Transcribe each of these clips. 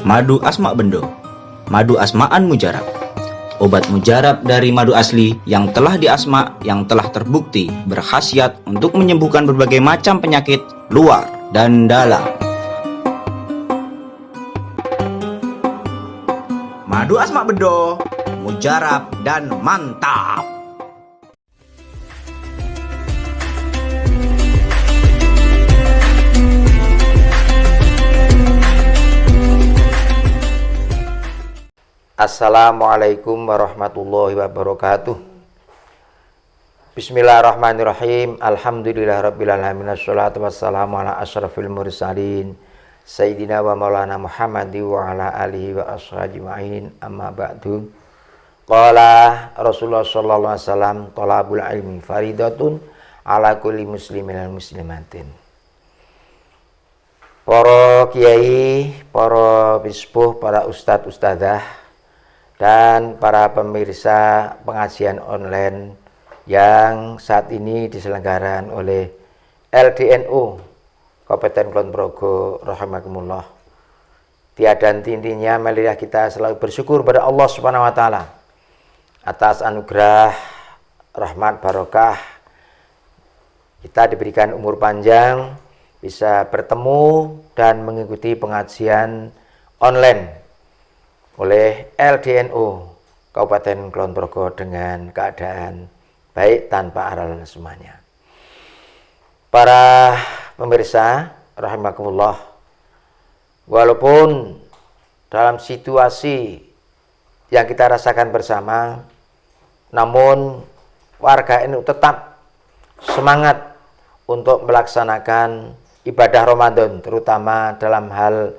Madu asma bendo, madu asmaan mujarab. Obat mujarab dari madu asli yang telah diasma, yang telah terbukti berkhasiat untuk menyembuhkan berbagai macam penyakit luar dan dalam. Madu asma bendo, mujarab dan mantap. Assalamualaikum warahmatullahi wabarakatuh. Bismillahirrahmanirrahim. Alhamdulillahirabbil alamin. Wassalatu wassalamu ala asyrafil mursalin Sayyidina wa maulana Muhammadi wa ala alihi wa ashabihi ajmain. Amma ba'du. Qala Rasulullah sallallahu alaihi wasallam, talabul ilmi faridatun ala kulli muslimin wal muslimatin. Para kiai, para bispuh, para ustadz ustadzah, dan para pemirsa pengajian online yang saat ini diselenggarakan oleh LDNU Kabupaten Kulon Progo rahimakumullah. Tiada intinya marilah kita selalu bersyukur pada Allah Subhanahu wa taala atas anugerah rahmat barokah kita diberikan umur panjang, bisa bertemu dan mengikuti pengajian online oleh LDNU Kabupaten Kulon Progo dengan keadaan baik tanpa aral semuanya. Para pemirsa rahimakumullah, walaupun dalam situasi yang kita rasakan bersama, namun warga NU tetap semangat untuk melaksanakan ibadah Ramadan, terutama dalam hal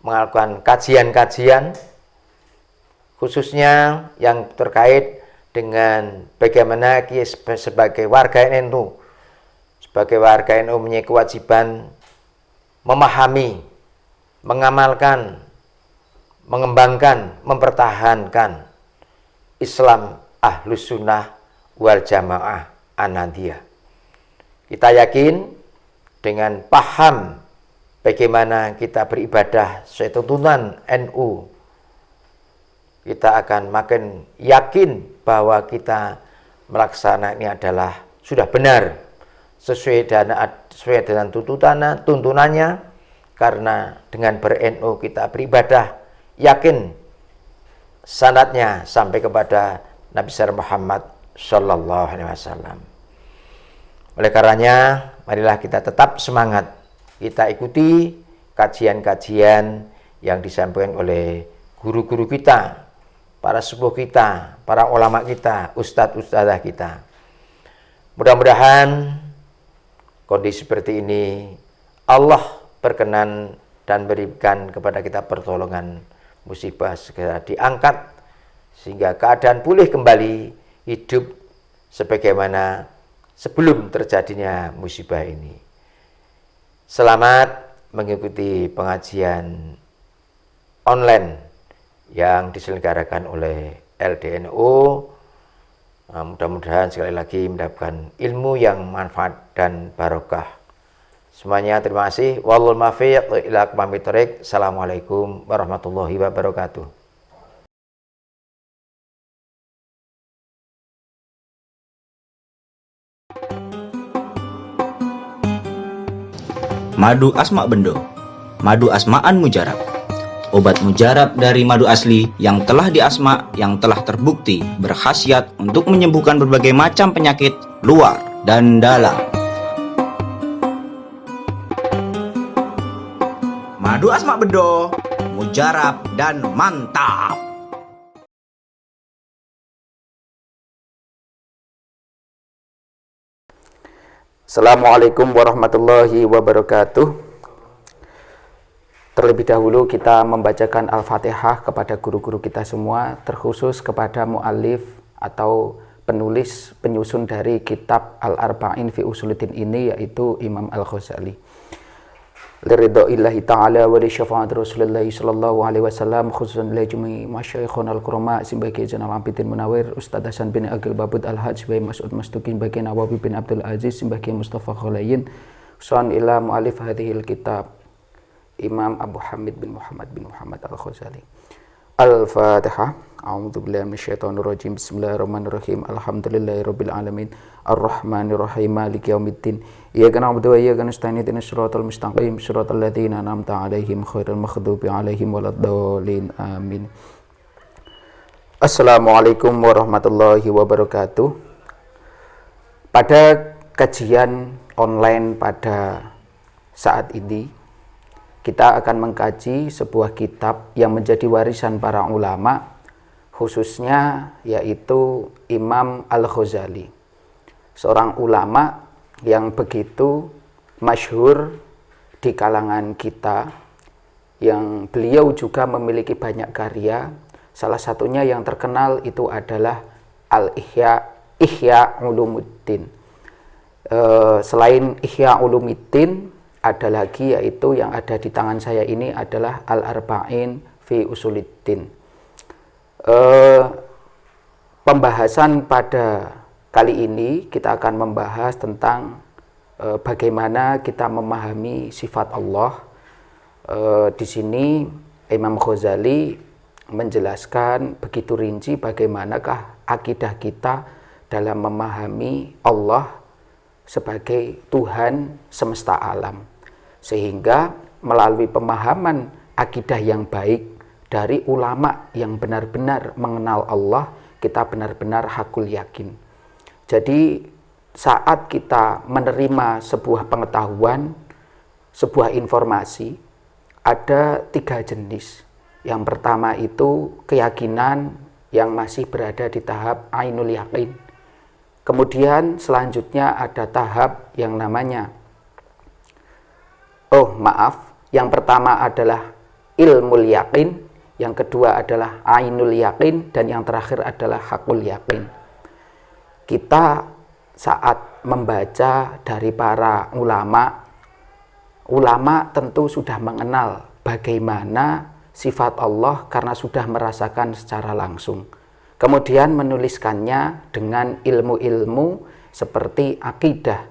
melakukan kajian-kajian khususnya yang terkait dengan bagaimana kita sebagai warga NU mempunyai kewajiban memahami, mengamalkan, mengembangkan, mempertahankan Islam Ahlus Sunnah wal Jamaah Ahmadiyah. Kita yakin dengan paham bagaimana kita beribadah sesuai tuntunan NU, kita akan makin yakin bahwa kita melaksanakan ini adalah sudah benar sesuai dengan tuntunannya, karena dengan ber-NU kita beribadah yakin sanadnya sampai kepada Nabi Muhammad Sallallahu Alaihi Wasallam. Oleh karenanya, marilah kita tetap semangat, kita ikuti kajian-kajian yang disampaikan oleh guru-guru kita, para sepuh kita, para ulama kita, ustadz-ustadzah kita. Mudah-mudahan kondisi seperti ini Allah berkenan dan berikan kepada kita pertolongan, musibah segera diangkat sehingga keadaan pulih kembali hidup sebagaimana sebelum terjadinya musibah ini. Selamat mengikuti pengajian online yang diselenggarakan oleh LDNU. Mudah-mudahan sekali lagi mendapatkan ilmu yang manfaat dan barokah. Semuanya terima kasih. Wallahul muwaffiq ila aqwamit thoriq. Assalamualaikum warahmatullahi wabarakatuh. Madu asma bendo, madu asmaan mujarab. Obat mujarab dari madu asli yang telah diasma, yang telah terbukti berkhasiat untuk menyembuhkan berbagai macam penyakit luar dan dalam. Madu asma bendo, mujarab dan mantap. Assalamualaikum warahmatullahi wabarakatuh. Terlebih dahulu kita membacakan Al-Fatihah kepada guru-guru kita semua, terkhusus kepada mu'alif atau penulis penyusun dari kitab Al-Arba'in fi Usuluddin ini, yaitu Imam Al-Ghazali. Liridha'illahi ta'ala wa li syafa'ati Rasulullah sallallahu alaihi wasallam, khususan li jumi masyayikhun al-kurama sebagai Zainal Abidin Munawir, Ustaz Hasan bin Agil Babud Al-Hajj bin Mas'ud Mastukin, bagi Nawawi bin Abdul Aziz sebagai Mustafa Khulayin, Suan ila mu'alif hadhil kitab Imam Abu Hamid bin Muhammad Al-Ghazali. Al-Fatihah. A'udzubillahi minasyaitonirrajim. Bismillahirrahmanirrahim. Alhamdulillahirabbil alamin. Arrahmanirrahim. Maliki yaumiddin. Iyyaka na'budu wa iyyaka nasta'in. Ihdinas siratal mustaqim. Shiratal ladzina an'amta 'alaihim ghairil maghdubi 'alaihim waladdallin. Amin. Assalamualaikum warahmatullahi wabarakatuh. Pada kajian online pada saat ini kita akan mengkaji sebuah kitab yang menjadi warisan para ulama, khususnya yaitu Imam Al-Ghazali, seorang ulama yang begitu masyhur di kalangan kita, yang beliau juga memiliki banyak karya. Salah satunya yang terkenal itu adalah Ihya Ulumuddin. Selain Ihya Ulumuddin, ada lagi yaitu yang ada di tangan saya ini adalah Al-Arba'in fi Usuluddin. Pembahasan pada kali ini kita akan membahas tentang bagaimana kita memahami sifat Allah. Di sini Imam Ghazali menjelaskan begitu rinci bagaimanakah akidah kita dalam memahami Allah sebagai Tuhan semesta alam. Sehingga melalui pemahaman akidah yang baik dari ulama yang benar-benar mengenal Allah, kita benar-benar hakul yakin. Jadi saat kita menerima sebuah pengetahuan, sebuah informasi, ada 3 jenis. Yang pertama itu keyakinan yang masih berada di tahap ainul yakin. Kemudian selanjutnya ada tahap yang namanya yang pertama adalah ilmul yakin, yang kedua adalah ainul yakin, dan yang terakhir adalah hakul yakin. Kita saat membaca dari para ulama tentu sudah mengenal bagaimana sifat Allah karena sudah merasakan secara langsung. Kemudian menuliskannya dengan ilmu-ilmu seperti akidah.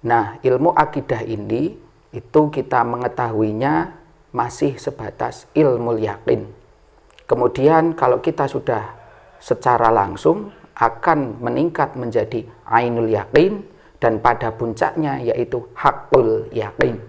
Nah, ilmu akidah ini itu kita mengetahuinya masih sebatas ilmu yakin. Kemudian kalau kita sudah secara langsung akan meningkat menjadi ainul yakin, dan pada puncaknya yaitu hakul yakin.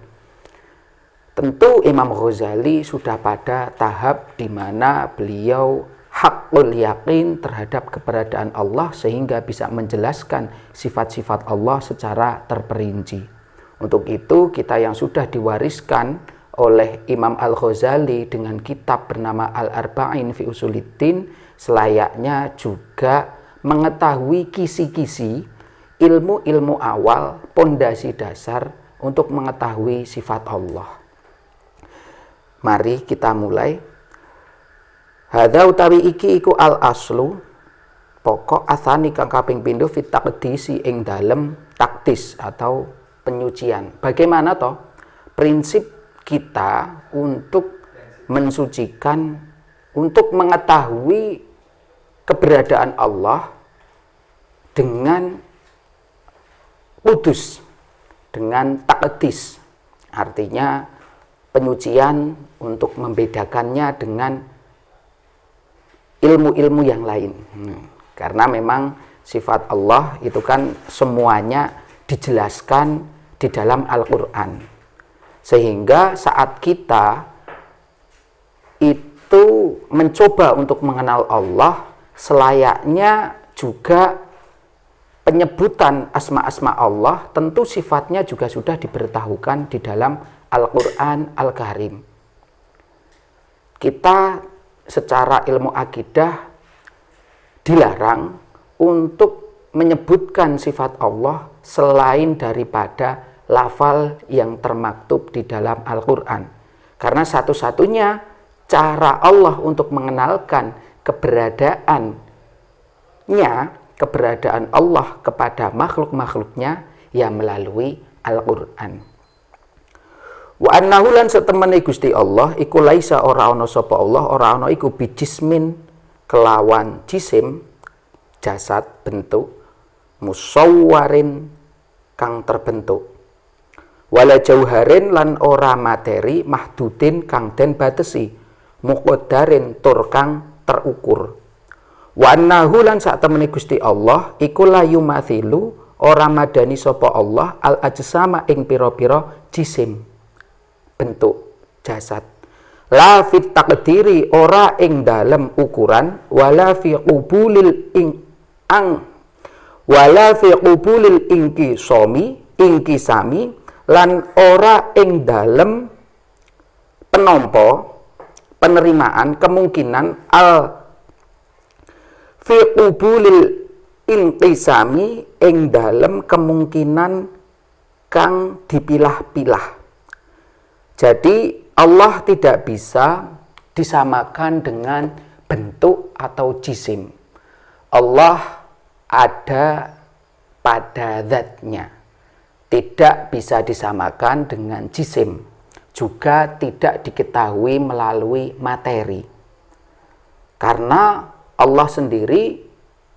Tentu Imam Ghazali sudah pada tahap di mana beliau hakul yakin terhadap keberadaan Allah sehingga bisa menjelaskan sifat-sifat Allah secara terperinci. Untuk itu kita yang sudah diwariskan oleh Imam Al-Ghazali dengan kitab bernama Al-Arba'in fi Usuluddin selayaknya juga mengetahui kisi-kisi ilmu-ilmu awal, pondasi dasar untuk mengetahui sifat Allah. Mari kita mulai. Hadza utawi iki iku al-aslu, pokok asani kang kaping pindho fit taqdisi ing dalem takdis atau penyucian. Bagaimana toh prinsip kita untuk mensucikan, untuk mengetahui keberadaan Allah dengan kudus, dengan takdis. Artinya penyucian untuk membedakannya dengan ilmu-ilmu yang lain. Karena memang sifat Allah itu kan semuanya dijelaskan di dalam Al-Quran, sehingga saat kita itu mencoba untuk mengenal Allah, selayaknya juga penyebutan asma-asma Allah tentu sifatnya juga sudah diberitahukan di dalam Al-Quran Al-Karim. Kita secara ilmu akidah dilarang untuk menyebutkan sifat Allah selain daripada lafal yang termaktub di dalam Al-Quran. Karena satu-satunya cara Allah untuk mengenalkan keberadaan Allah kepada makhluk-makhluknya ya melalui Al-Quran. Wa annahu lan satemene Gusti Allah iku laisa ora ana sapa Allah, ora ana iku bijismin kelawan jisim, jasad, bentuk, musawwarin kang terbentuk. wala jauharin lan ora materi mahdudin kang den batesi muqaddarin tur kang terukur. Wa annahu lan sak temene Gusti Allah iku la yumathilu ora madani sapa Allah al ajsama ing pira-pira jisim bentuk jasad, la fit taqdiri ora ing dalem ukuran, wala fi qubulil ingkisami lan ora ing dalem penompo penerimaan kemungkinan fi qubulil inqisami ing dalem kemungkinan kang dipilah-pilah. Jadi Allah tidak bisa disamakan dengan bentuk atau jisim. Allah ada pada zatnya, tidak bisa disamakan dengan jisim, juga tidak diketahui melalui materi. Karena Allah sendiri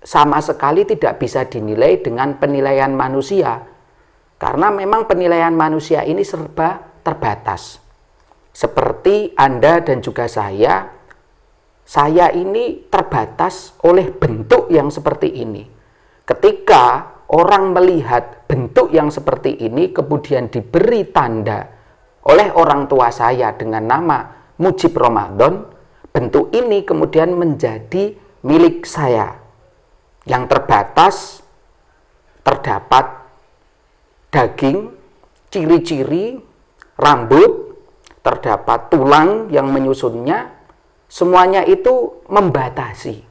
sama sekali tidak bisa dinilai dengan penilaian manusia, karena memang penilaian manusia ini serba terbatas. Seperti Anda dan juga saya ini terbatas oleh bentuk yang seperti ini. Ketika orang melihat bentuk yang seperti ini kemudian diberi tanda oleh orang tua saya dengan nama Mujib Ramadan, bentuk ini kemudian menjadi milik saya. Yang terbatas terdapat daging, ciri-ciri, rambut, terdapat tulang yang menyusunnya, semuanya itu membatasi.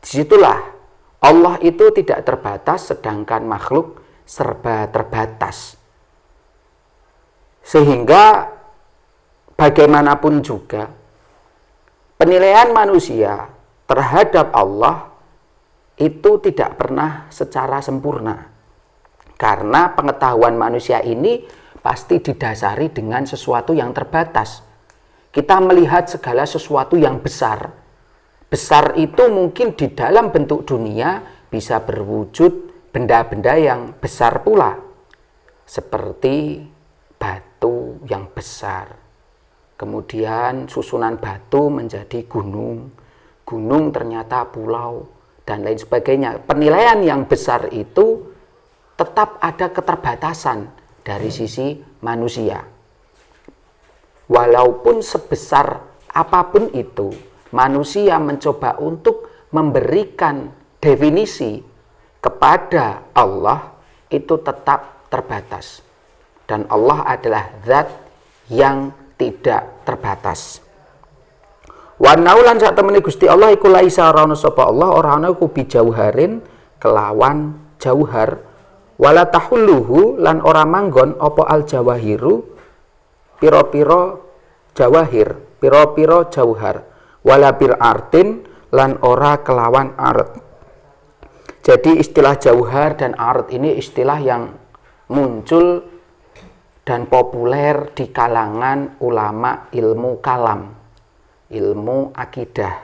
Disitulah Allah itu tidak terbatas, sedangkan makhluk serba terbatas. Sehingga bagaimanapun juga penilaian manusia terhadap Allah itu tidak pernah secara sempurna. Karena pengetahuan manusia ini pasti didasari dengan sesuatu yang terbatas. Kita melihat segala sesuatu yang besar. Besar itu mungkin di dalam bentuk dunia bisa berwujud benda-benda yang besar pula. Seperti batu yang besar. Kemudian susunan batu menjadi gunung. Gunung ternyata pulau. Dan lain sebagainya. Penilaian yang besar itu tetap ada keterbatasan dari sisi manusia. Walaupun sebesar apapun itu, manusia mencoba untuk memberikan definisi kepada Allah itu tetap terbatas. Dan Allah adalah zat yang tidak terbatas. Wa naulan sak temene Gusti Allah iku laisa ana sapa Allah ora ana iku bijauharin kelawan jauhar, wala tahulluhu lan ora manggon apa al jawahiru pira-pira jawahir, pira-pira jauhar, wala bil artin lan ora kelawan art. Jadi istilah jauhar dan art ini istilah yang muncul dan populer di kalangan ulama ilmu kalam, ilmu akidah.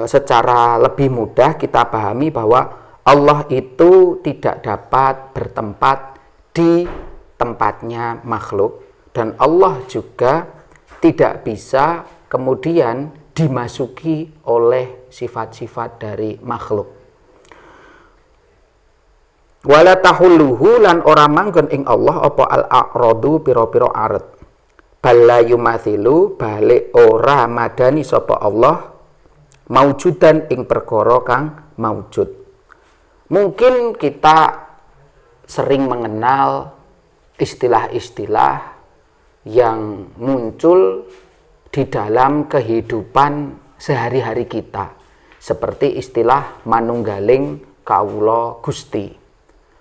Secara lebih mudah kita pahami bahwa Allah itu tidak dapat bertempat di tempatnya makhluk, dan Allah juga tidak bisa kemudian dimasuki oleh sifat-sifat dari makhluk. Wala tahulluhu lan ora manggon ing Allah apa al-a'radu pira-pira arat. Bala yumathilu balik ora madani sapa Allah maujudan ing perkara kang maujud. Mungkin kita sering mengenal istilah-istilah yang muncul di dalam kehidupan sehari-hari kita, seperti istilah manunggaling kawula Gusti.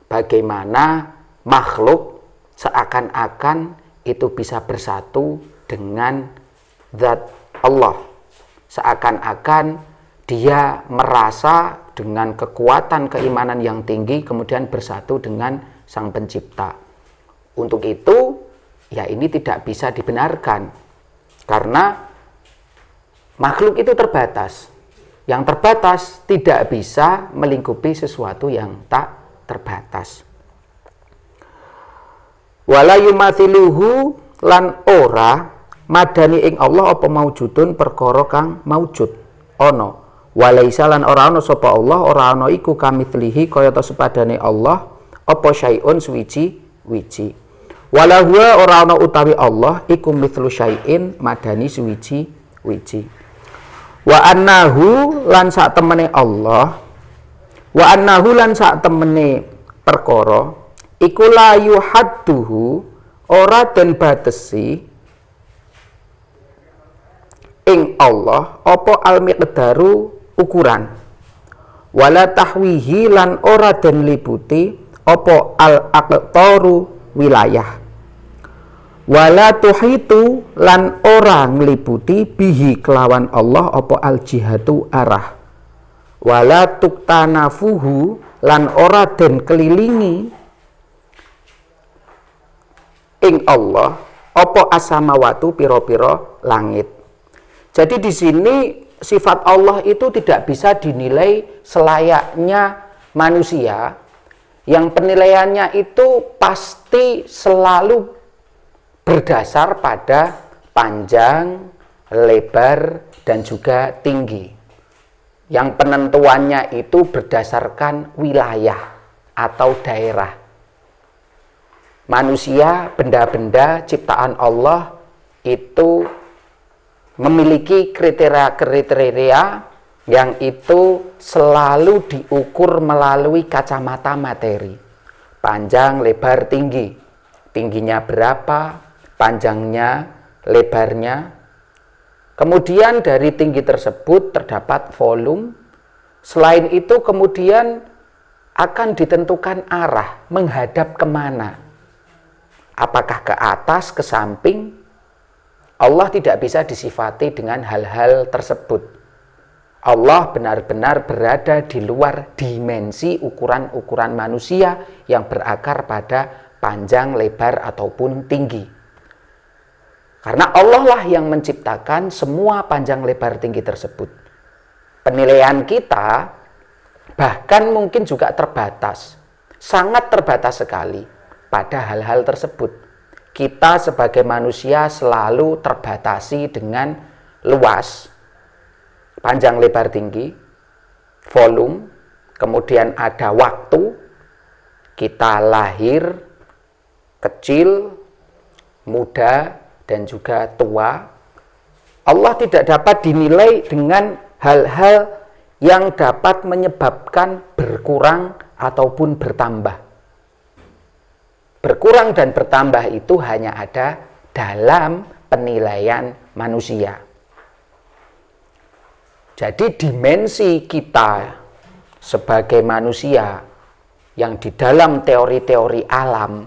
Bagaimana makhluk seakan-akan itu bisa bersatu dengan zat Allah. Seakan-akan dia merasa dengan kekuatan keimanan yang tinggi kemudian bersatu dengan Sang Pencipta. Untuk itu, ya ini tidak bisa dibenarkan. Karena makhluk itu terbatas. Yang terbatas tidak bisa melingkupi sesuatu yang tak terbatas. Wala yumathiluhu lan ora madani ing Allah apa maujudun perkara kang maujud ana. Walaisa lan ora ana sapa Allah, ora ana iku kamitslihi kaya ta sepadane Allah apa syai'un suwiji-wiji. Wala huwa ora ana utawi Allah iku mithlu syai'in madani suwiji-wiji. Wa annahu lan sak temene Allah, wa annahu lan sak temene perkara iku la yuhadduhu ora den batesi ing Allah apa al-miqdaru ukuran, wala tahwihi lan ora den liputi apa al-aqtaru wilayah, wala tuhitu lan ora ngliputi bihi kelawan Allah apa al-jihatu arah, wala tuktanafuhu lan ora den kelilingi ing Allah apa asamawatu piro-piro langit. Jadi di sini sifat Allah itu tidak bisa dinilai selayaknya manusia yang penilaiannya itu pasti selalu berdasar pada panjang, lebar, dan juga tinggi. Yang penentuannya itu berdasarkan wilayah atau daerah. Manusia, benda-benda ciptaan Allah itu memiliki kriteria-kriteria yang itu selalu diukur melalui kacamata materi. Panjang, lebar, tinggi. Tingginya berapa, panjangnya, lebarnya. Kemudian dari tinggi tersebut terdapat volume. Selain itu kemudian akan ditentukan arah, menghadap kemana. Apakah ke atas, ke samping? Allah tidak bisa disifati dengan hal-hal tersebut. Allah benar-benar berada di luar dimensi ukuran-ukuran manusia yang berakar pada panjang, lebar, ataupun tinggi. Karena Allah lah yang menciptakan semua panjang, lebar, tinggi tersebut. Penilaian kita bahkan mungkin juga terbatas, sangat terbatas sekali pada hal-hal tersebut. Kita sebagai manusia selalu terbatasi dengan luas, panjang, lebar, tinggi, volume, kemudian ada waktu, kita lahir, kecil, muda, dan juga tua. Allah tidak dapat dinilai dengan hal-hal yang dapat menyebabkan berkurang ataupun bertambah. Berkurang dan bertambah itu hanya ada dalam penilaian manusia. Jadi dimensi kita sebagai manusia yang di dalam teori-teori alam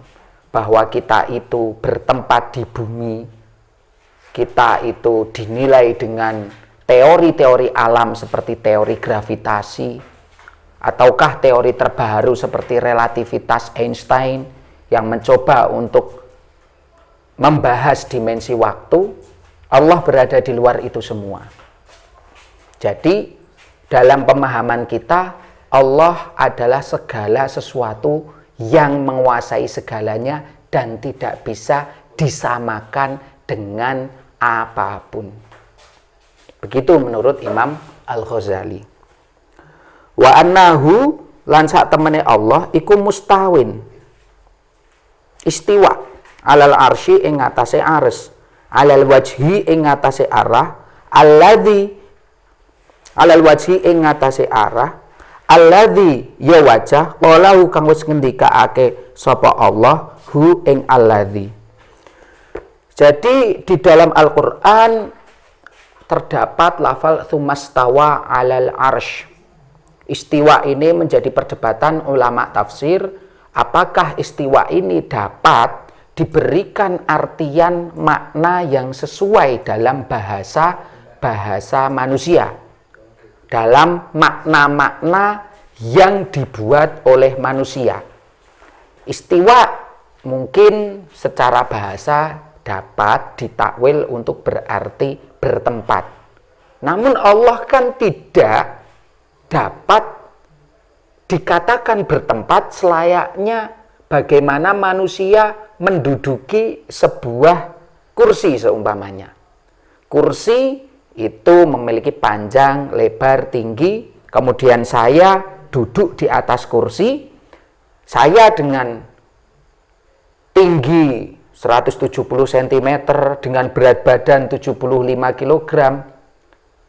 bahwa kita itu bertempat di bumi, kita itu dinilai dengan teori-teori alam seperti teori gravitasi, ataukah teori terbaru seperti relativitas Einstein yang mencoba untuk membahas dimensi waktu. Allah berada di luar itu semua. Jadi dalam pemahaman kita, Allah adalah segala sesuatu yang menguasai segalanya dan tidak bisa disamakan dengan apapun. Begitu menurut Imam Al-Ghazali. Wa annahu lan sak temene Allah iku mustawin, istiwa alal arsy ing ngatasé arsy, alal wajhi ing ngatasé arah, alladzi alal wajhi ing ngatasé arah, alladzi ya wajah qalahu kang wis ngendikaake sapa Allah hu ing alladzi. Jadi di dalam Al-Qur'an terdapat lafal tsumastawa alal arsy. Istiwa ini menjadi perdebatan ulama tafsir. Apakah istiwa ini dapat diberikan artian makna yang sesuai dalam bahasa manusia, dalam makna-makna yang dibuat oleh manusia. Istiwa mungkin secara bahasa dapat ditakwil untuk berarti bertempat. Namun Allah kan tidak dapat dikatakan bertempat selayaknya bagaimana manusia menduduki sebuah kursi seumpamanya. Kursi itu memiliki panjang, lebar, tinggi. Kemudian saya duduk di atas kursi. Saya dengan tinggi 170 cm dengan berat badan 75 kg.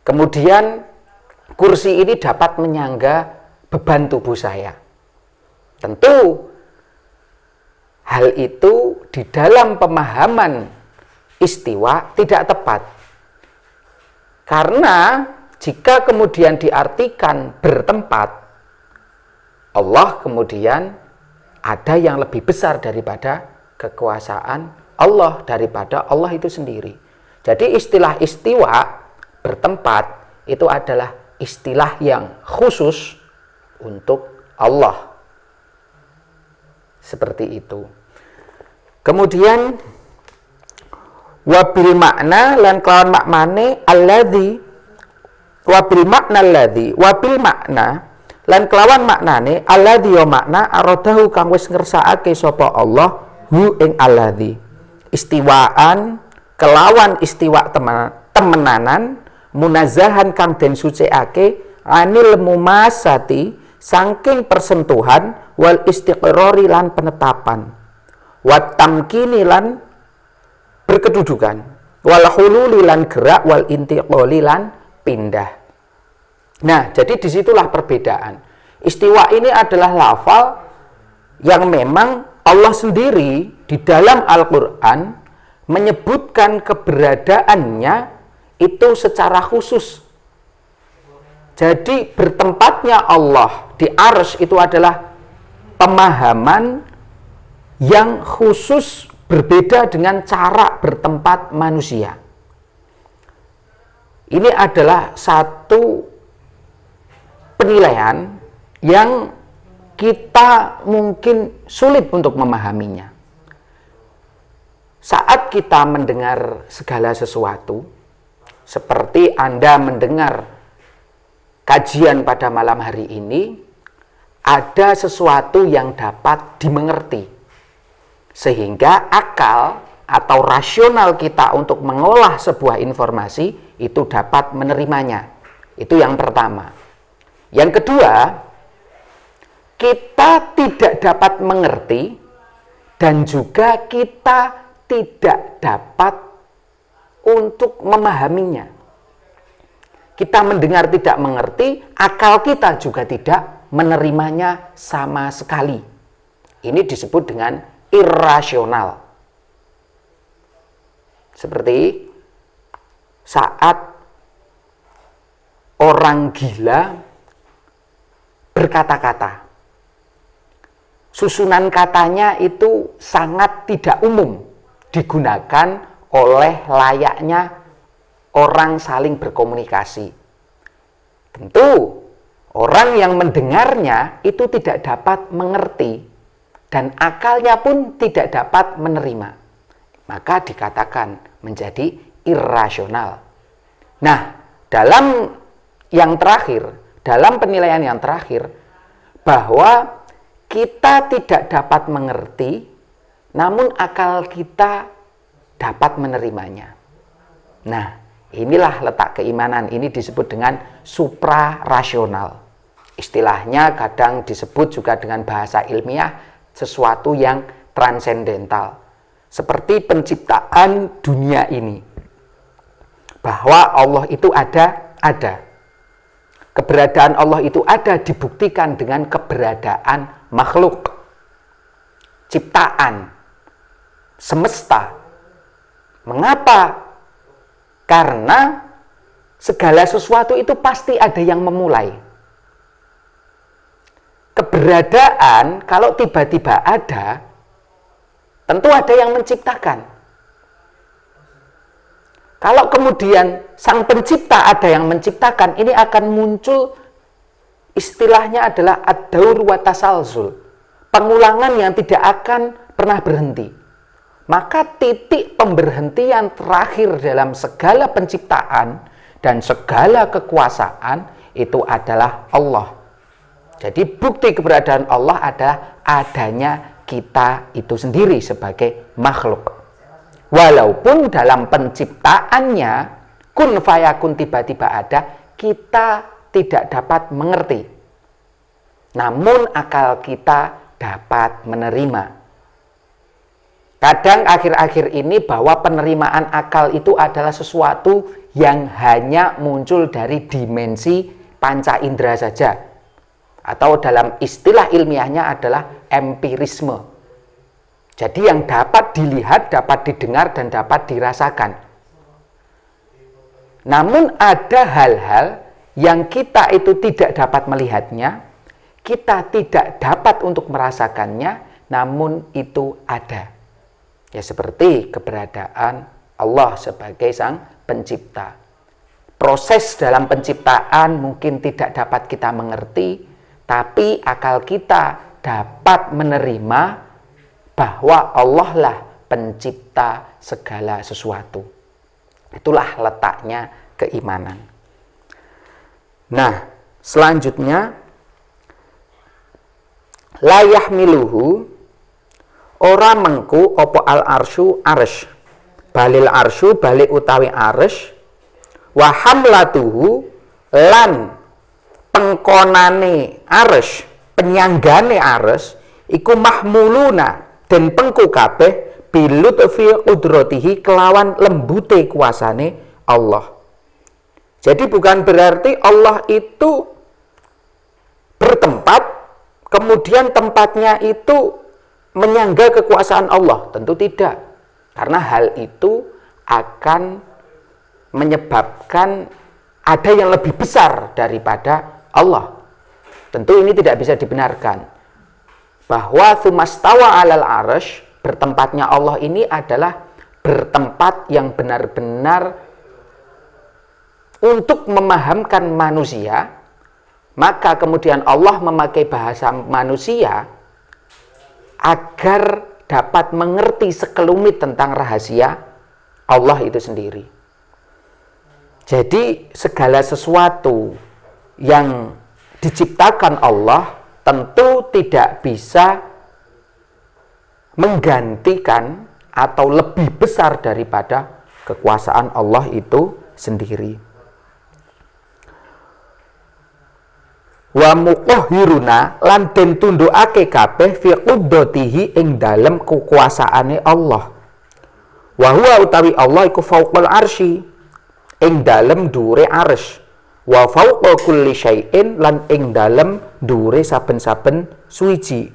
Kemudian kursi ini dapat menyangga beban tubuh saya. Tentu hal itu di dalam pemahaman istiwa tidak tepat. Karena jika kemudian diartikan bertempat, Allah kemudian ada yang lebih besar daripada kekuasaan Allah, daripada Allah itu sendiri. Jadi istilah istiwa bertempat itu adalah istilah yang khusus untuk Allah. Seperti itu. Kemudian wabil makna lan kelawan maknane alladzi, wabil makna alladzi, wabil makna lan kelawan maknane alladzi ya makna aradahu kang wis ngersakake sapa Allah hu ing alladzi, istiwaan kelawan istiwa temenanan, munazahan kang den suciake anil mumasati saking persentuhan, wal istiqrari lan penetapan, wat tamkini lan berkedudukan, wal hululi lan gerak, wal intiqali lan pindah. Nah, jadi disitulah perbedaan. Istiwa ini adalah lafal yang memang Allah sendiri di dalam Al-Quran menyebutkan keberadaannya itu secara khusus. Jadi bertempatnya Allah di arsy itu adalah pemahaman yang khusus, berbeda dengan cara bertempat manusia. Ini adalah satu penilaian yang kita mungkin sulit untuk memahaminya. Saat kita mendengar segala sesuatu, seperti Anda mendengar kajian pada malam hari ini, ada sesuatu yang dapat dimengerti, sehingga akal atau rasional kita untuk mengolah sebuah informasi itu dapat menerimanya. Itu yang pertama. Yang kedua, kita tidak dapat mengerti dan juga kita tidak dapat untuk memahaminya. Kita mendengar tidak mengerti, akal kita juga tidak menerimanya sama sekali. Ini disebut dengan irasional. Seperti saat orang gila berkata-kata. Susunan katanya itu sangat tidak umum digunakan oleh layaknya orang saling berkomunikasi. Tentu orang yang mendengarnya itu tidak dapat mengerti dan akalnya pun tidak dapat menerima. Maka dikatakan menjadi irasional. Nah, dalam yang terakhir, dalam penilaian yang terakhir, bahwa kita tidak dapat mengerti, namun akal kita dapat menerimanya. Nah, inilah letak keimanan. Ini disebut dengan suprarasional. Istilahnya kadang disebut juga dengan bahasa ilmiah sesuatu yang transendental. Seperti penciptaan dunia ini. Bahwa Allah itu ada. Keberadaan Allah itu ada dibuktikan dengan keberadaan makhluk, ciptaan, semesta. Mengapa? Karena segala sesuatu itu pasti ada yang memulai. Keberadaan kalau tiba-tiba ada, tentu ada yang menciptakan. Kalau kemudian sang pencipta ada yang menciptakan, ini akan muncul istilahnya adalah ad-daur wa tasalsul. Pengulangan yang tidak akan pernah berhenti. Maka titik pemberhentian terakhir dalam segala penciptaan dan segala kekuasaan itu adalah Allah. Jadi bukti keberadaan Allah adalah adanya kita itu sendiri sebagai makhluk. Walaupun dalam penciptaannya kun fayakun tiba-tiba ada, kita tidak dapat mengerti. Namun akal kita dapat menerima. Kadang akhir-akhir ini bahwa penerimaan akal itu adalah sesuatu yang hanya muncul dari dimensi panca indera saja. Atau dalam istilah ilmiahnya adalah empirisme. Jadi yang dapat dilihat, dapat didengar, dan dapat dirasakan. Namun ada hal-hal yang kita itu tidak dapat melihatnya, kita tidak dapat untuk merasakannya, namun itu ada. Ya seperti keberadaan Allah sebagai Sang Pencipta. Proses dalam penciptaan mungkin tidak dapat kita mengerti, tapi akal kita dapat menerima bahwa Allah lah pencipta segala sesuatu. Itulah letaknya keimanan. Nah, selanjutnya la yahmiluhu ora mengku opo al arsyu arsh. Balil arsyu balik utawi arsh wa hamlatuhu lan pengkonane arsh, penyanggane arsh iku mahmuluna dan pengku kabeh bilutfi qudratihi kelawan lembute kuasane Allah. Jadi bukan berarti Allah itu bertempat kemudian tempatnya itu menyangga kekuasaan Allah, tentu tidak. Karena hal itu akan menyebabkan ada yang lebih besar daripada Allah. Tentu ini tidak bisa dibenarkan. Bahwa thumastawa alal arsh, bertempatnya Allah ini adalah bertempat yang benar-benar untuk memahamkan manusia, maka kemudian Allah memakai bahasa manusia agar dapat mengerti sekelumit tentang rahasia Allah itu sendiri. Jadi segala sesuatu yang diciptakan Allah tentu tidak bisa menggantikan atau lebih besar daripada kekuasaan Allah itu sendiri. Wa muqahhiruna lan den tundukake kabeh fi qudratihi ing dalem kekuasaane Allah. Wa huwa utawi Allah iku fauqal arsy ing dalem dhuwure arsy. Wa fauqa kulli syai'in lan ing dalem dhuwure saben-saben suwiji.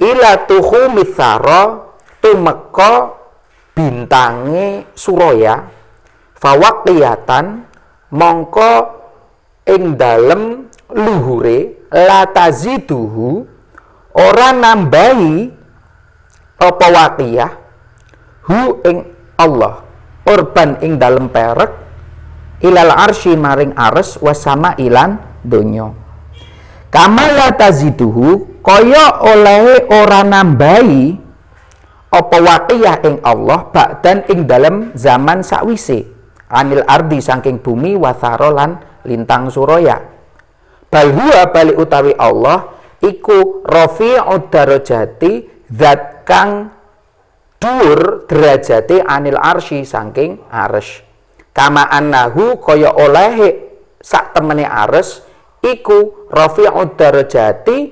Ila tuhu mithara tumeka bintange Suraya fawaqiyatan mongko ing dalem luhure la taziduhu ora nambahi apa waqiyah hu ing Allah urban ing dalem perek ilal arsy maring ars wasama ilan donya kamala taziduhu kaya oleh ora nambahi apa waqiyah ing Allah ba'dan ing dalem zaman sakwise anil ardi saking bumi wathara lan lintang Suraya bal huwa bali utawi Allah iku rafi'ud darajati zat kang dhuwur derajate anil arsy saking arsy kama annahu kaya oleh sak temene ares iku rafi'ud darajati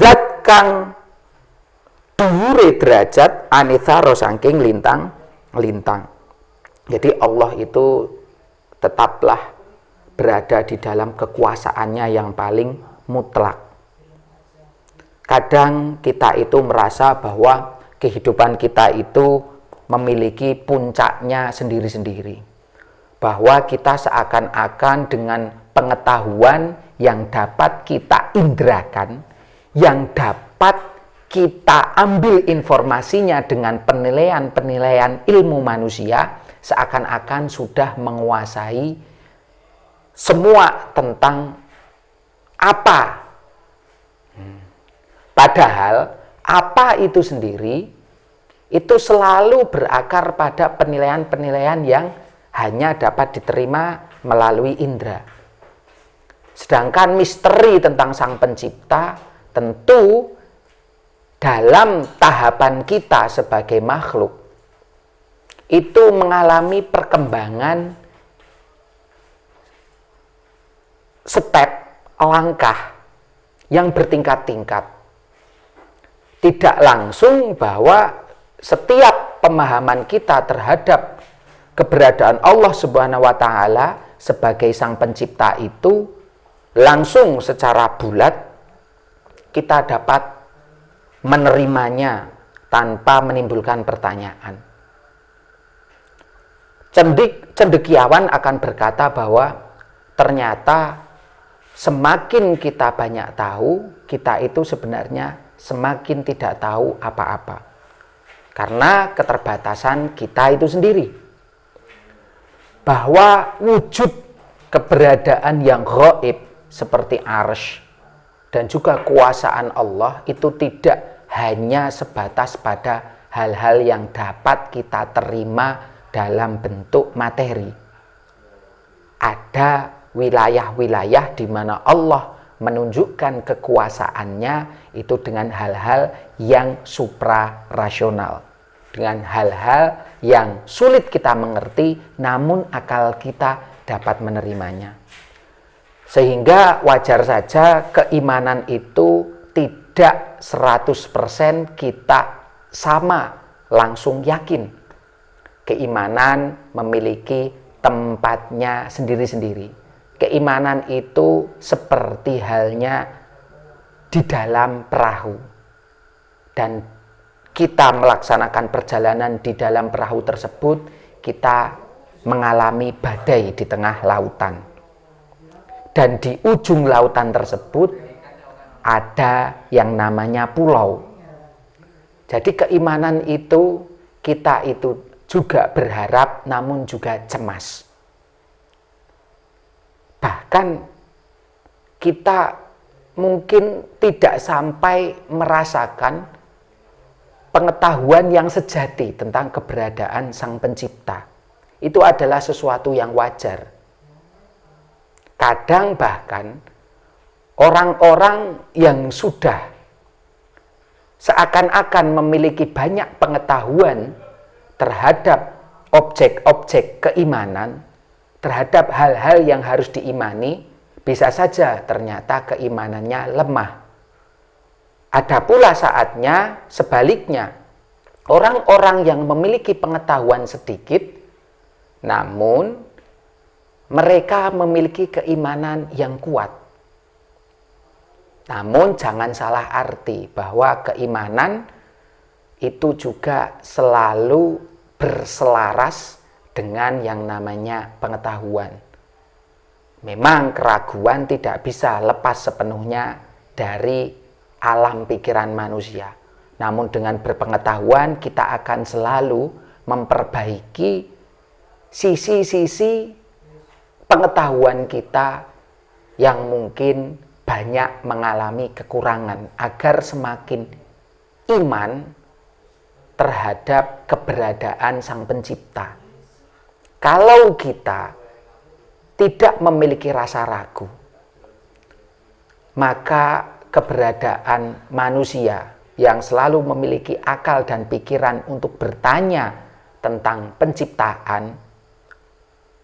zat kang dhuwure derajat anitharo saking lintang-lintang. Jadi Allah itu tetaplah berada di dalam kekuasaannya yang paling mutlak. Kadang kita itu merasa bahwa kehidupan kita itu memiliki puncaknya sendiri-sendiri. Bahwa kita seakan-akan dengan pengetahuan yang dapat kita indrakan, yang dapat kita ambil informasinya dengan penilaian-penilaian ilmu manusia, seakan-akan sudah menguasai semua tentang apa. Padahal apa itu sendiri itu selalu berakar pada penilaian-penilaian yang hanya dapat diterima melalui indera. Sedangkan misteri tentang Sang Pencipta tentu dalam tahapan kita sebagai makhluk itu mengalami perkembangan step, langkah yang bertingkat-tingkat. Tidak langsung bahwa setiap pemahaman kita terhadap keberadaan Allah Subhanahu wa Ta'ala sebagai Sang Pencipta itu langsung secara bulat kita dapat menerimanya tanpa menimbulkan pertanyaan. Cendekiawan akan berkata bahwa ternyata semakin kita banyak tahu, kita itu sebenarnya semakin tidak tahu apa-apa. Karena keterbatasan kita itu sendiri. Bahwa wujud keberadaan yang gaib seperti arsy dan juga kuasaan Allah itu tidak hanya sebatas pada hal-hal yang dapat kita terima dalam bentuk materi. Ada wilayah-wilayah di mana Allah menunjukkan kekuasaannya itu dengan hal-hal yang suprarasional, dengan hal-hal yang sulit kita mengerti namun akal kita dapat menerimanya. Sehingga wajar saja keimanan itu tidak 100% kita sama langsung yakin. Keimanan memiliki tempatnya sendiri-sendiri. Keimanan itu seperti halnya di dalam perahu. Dan kita melaksanakan perjalanan di dalam perahu tersebut, kita mengalami badai di tengah lautan. Dan di ujung lautan tersebut ada yang namanya pulau. Jadi keimanan itu, kita itu juga berharap namun juga cemas. Bahkan kita mungkin tidak sampai merasakan pengetahuan yang sejati tentang keberadaan Sang Pencipta. Itu adalah sesuatu yang wajar. Kadang bahkan orang-orang yang sudah seakan-akan memiliki banyak pengetahuan terhadap objek-objek keimanan, terhadap hal-hal yang harus diimani, bisa saja ternyata keimanannya lemah. Ada pula saatnya sebaliknya, orang-orang yang memiliki pengetahuan sedikit, namun mereka memiliki keimanan yang kuat. Namun jangan salah arti bahwa keimanan itu juga selalu berselaras dengan yang namanya pengetahuan. Memang keraguan tidak bisa lepas sepenuhnya dari alam pikiran manusia. Namun dengan berpengetahuan kita akan selalu memperbaiki sisi-sisi pengetahuan kita yang mungkin banyak mengalami kekurangan agar semakin iman terhadap keberadaan Sang Pencipta. Kalau kita tidak memiliki rasa ragu, maka keberadaan manusia yang selalu memiliki akal dan pikiran untuk bertanya tentang penciptaan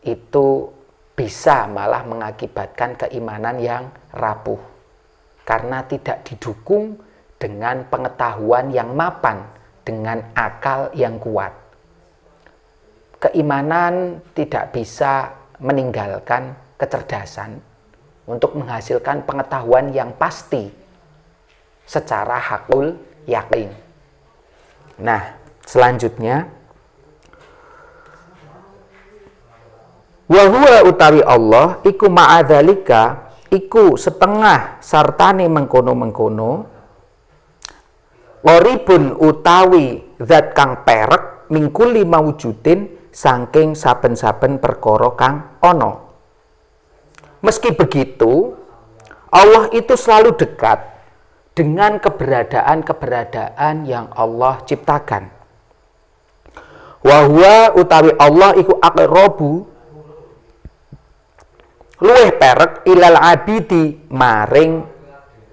itu bisa malah mengakibatkan keimanan yang rapuh karena tidak didukung dengan pengetahuan yang mapan, dengan akal yang kuat. Keimanan tidak bisa meninggalkan kecerdasan untuk menghasilkan pengetahuan yang pasti secara hakul yakin. Nah, selanjutnya wa huwa utawi Allah iku ma'adzalika iku setengah sartane mengkono-mengkono qoribun utawi zat kang perek mingkuli maujudin saking saben-saben perkara kang ana. Meski begitu, Allah itu selalu dekat dengan keberadaan-keberadaan yang Allah ciptakan. Wa huwa utawi Allah iku aqrabu luweh perek ilal abidi maring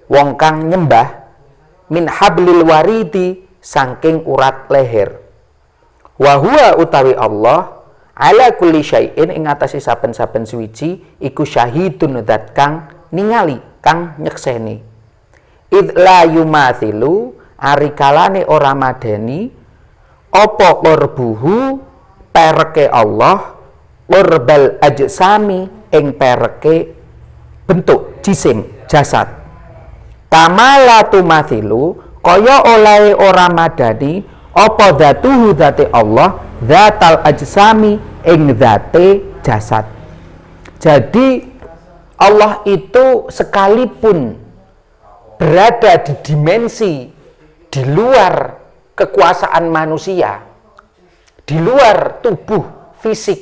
wong kang nyembah min hablil waridi saking urat leher. Wa huwa utawi Allah ala kulli syai'in ing atase saben-saben suwiji iku syahidun zat kang ningali, kang nyekseni. Id la yumathilu ari kalane ora madeni apa qurbuhu pereke Allah qurbal ajsami ing pereke bentuk jisim jasad. Kamala tumathilu kaya oleh ora madani apa dzatuhu dzate Allah dzatal ajsami ing dzate jasad. Jadi Allah itu sekalipun berada di dimensi di luar kekuasaan manusia, di luar tubuh fisik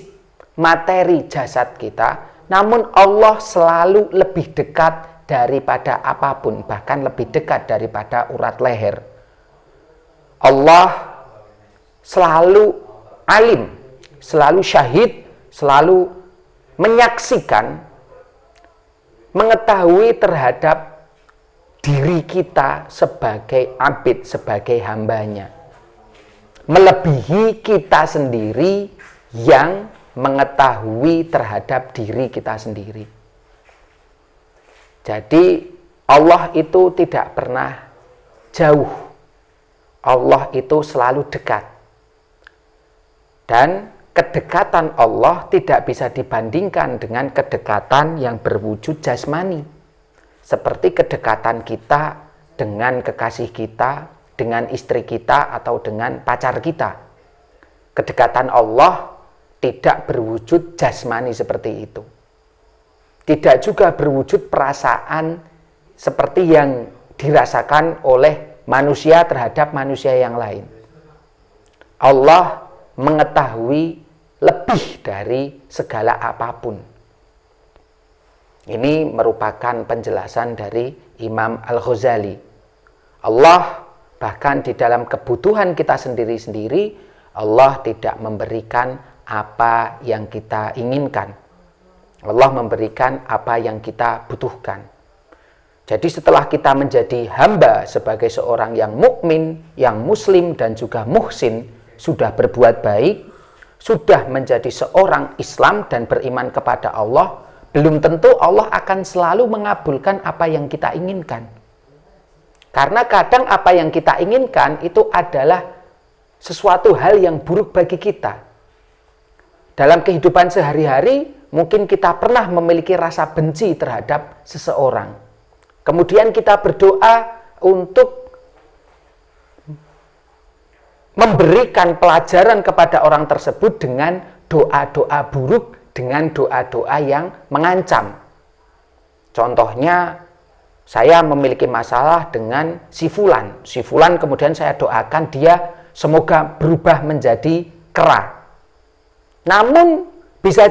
materi jasad kita, namun Allah selalu lebih dekat daripada apapun, bahkan lebih dekat daripada urat leher. Allah selalu alim, selalu syahid, selalu menyaksikan, mengetahui terhadap diri kita sebagai abid, sebagai hambanya, melebihi kita sendiri yang mengetahui terhadap diri kita sendiri. Jadi Allah itu tidak pernah jauh, Allah itu selalu dekat, dan kedekatan Allah tidak bisa dibandingkan dengan kedekatan yang berwujud jasmani, seperti kedekatan kita dengan kekasih kita, dengan istri kita, atau dengan pacar kita. Kedekatan Allah tidak berwujud jasmani seperti itu. Tidak juga berwujud perasaan seperti yang dirasakan oleh manusia terhadap manusia yang lain. Allah mengetahui lebih dari segala apapun. Ini merupakan penjelasan dari Imam Al-Ghazali. Allah bahkan di dalam kebutuhan kita sendiri-sendiri, Allah tidak memberikan apa yang kita inginkan. Allah memberikan apa yang kita butuhkan. Jadi setelah kita menjadi hamba sebagai seorang yang mukmin, yang muslim, dan juga muhsin, sudah berbuat baik, sudah menjadi seorang Islam dan beriman kepada Allah, belum tentu Allah akan selalu mengabulkan apa yang kita inginkan. Karena kadang apa yang kita inginkan itu adalah sesuatu hal yang buruk bagi kita. Dalam kehidupan sehari-hari, mungkin kita pernah memiliki rasa benci terhadap seseorang. Kemudian kita berdoa untuk memberikan pelajaran kepada orang tersebut dengan doa-doa buruk, dengan doa-doa yang mengancam. Contohnya, saya memiliki masalah dengan si fulan. Si fulan kemudian saya doakan dia semoga berubah menjadi kera. Namun bisa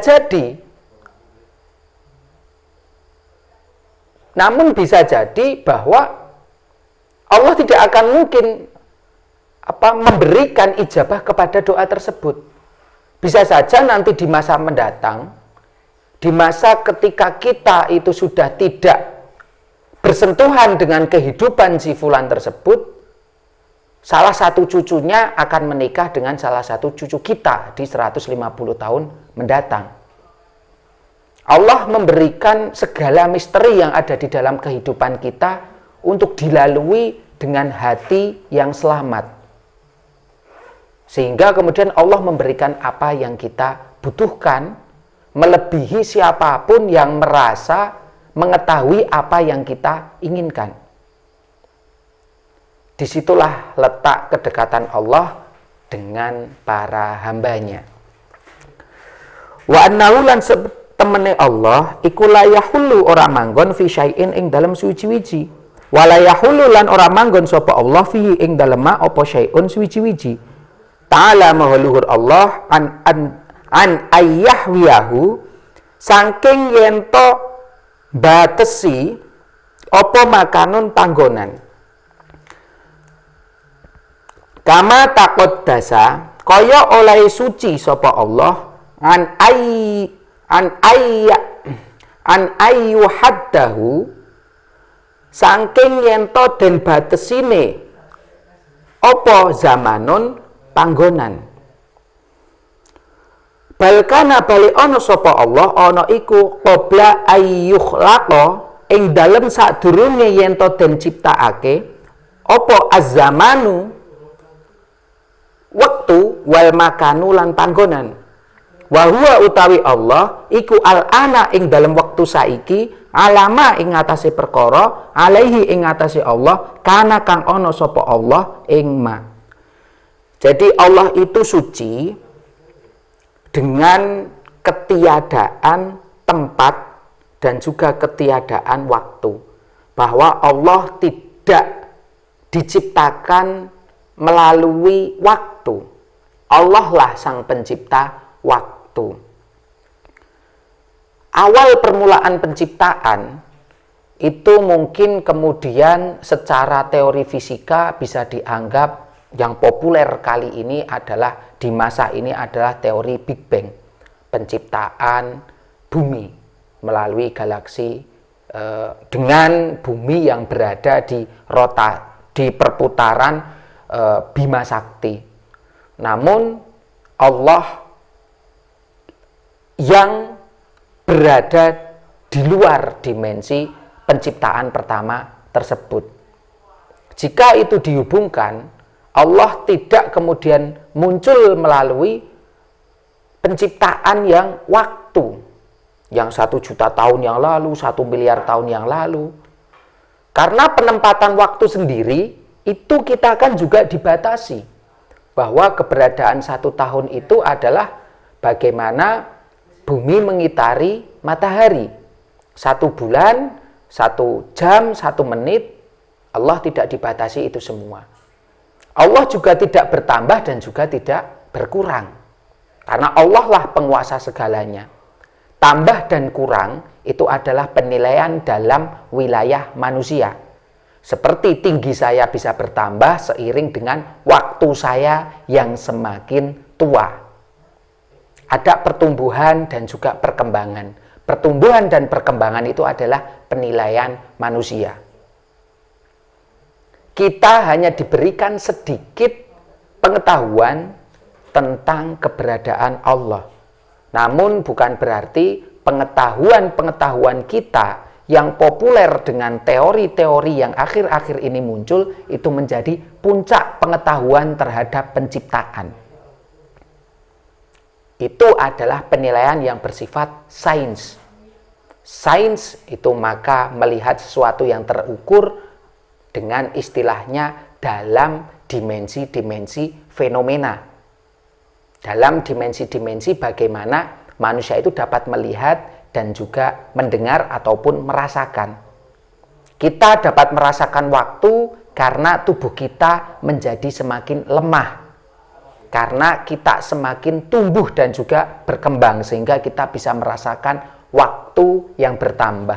jadi bahwa Allah tidak akan mungkin memberikan ijabah kepada doa tersebut. Bisa saja nanti di masa mendatang, di masa ketika kita itu sudah tidak bersentuhan dengan kehidupan si fulan tersebut, salah satu cucunya akan menikah dengan salah satu cucu kita di 150 tahun mendatang. Allah memberikan segala misteri yang ada di dalam kehidupan kita untuk dilalui dengan hati yang selamat. Sehingga kemudian Allah memberikan apa yang kita butuhkan, melebihi siapapun yang merasa mengetahui apa yang kita inginkan. Disitulah letak kedekatan Allah dengan para hambanya. Wa annahu lan temene Allah iku la yahullu ora manggon fi syai'in ing dalem suwiji-wiji. Wa la yahullu lan ora manggon sapa Allah fihi ing dalem apa syai'un suwiji-wiji. Ta'ala mahaluhur Allah an ayyahwiyahu saking yento batesi apa makanun panggonan. Kama takut dasa kaya oleh suci sapa Allah an ayyuhaddahu saking yento den batesine apa zamanun panggonan. Balkana bali ana sapa Allah ana iku qabla ayyukhlaqa ing dalem sadurunge yento den ciptakake apa az-zamanu wektu wal makanu lan panggonan. Wa huwa utawi Allah iku al-ana ing dalem wektu saiki alama ing atase perkara alaihi ing atase Allah kana kang ana sapa Allah ing ma. Jadi Allah itu suci dengan ketiadaan tempat dan juga ketiadaan waktu. Bahwa Allah tidak diciptakan melalui waktu. Allah lah sang pencipta waktu. Awal permulaan penciptaan itu mungkin kemudian secara teori fisika bisa dianggap yang populer kali ini adalah di masa ini adalah teori Big Bang, penciptaan bumi melalui galaksi dengan bumi yang berada di perputaran Bima Sakti. Namun Allah yang berada di luar dimensi penciptaan pertama tersebut. Jika itu dihubungkan, Allah tidak kemudian muncul melalui penciptaan yang waktu, yang 1 juta tahun yang lalu, 1 miliar tahun yang lalu. Karena penempatan waktu sendiri, itu kita kan juga dibatasi. Bahwa keberadaan 1 tahun itu adalah bagaimana bumi mengitari matahari. 1 bulan, 1 jam, 1 menit, Allah tidak dibatasi itu semua. Allah juga tidak bertambah dan juga tidak berkurang. Karena Allah lah penguasa segalanya. Tambah dan kurang itu adalah penilaian dalam wilayah manusia. Seperti tinggi saya bisa bertambah seiring dengan waktu saya yang semakin tua. Ada pertumbuhan dan juga perkembangan. Pertumbuhan dan perkembangan itu adalah penilaian manusia. Kita hanya diberikan sedikit pengetahuan tentang keberadaan Allah. Namun bukan berarti pengetahuan-pengetahuan kita yang populer dengan teori-teori yang akhir-akhir ini muncul itu menjadi puncak pengetahuan terhadap penciptaan. Itu adalah penilaian yang bersifat sains. Sains itu maka melihat sesuatu yang terukur dengan istilahnya dalam dimensi-dimensi fenomena. Dalam dimensi-dimensi bagaimana manusia itu dapat melihat dan juga mendengar ataupun merasakan. Kita dapat merasakan waktu karena tubuh kita menjadi semakin lemah. Karena kita semakin tumbuh dan juga berkembang sehingga kita bisa merasakan waktu yang bertambah.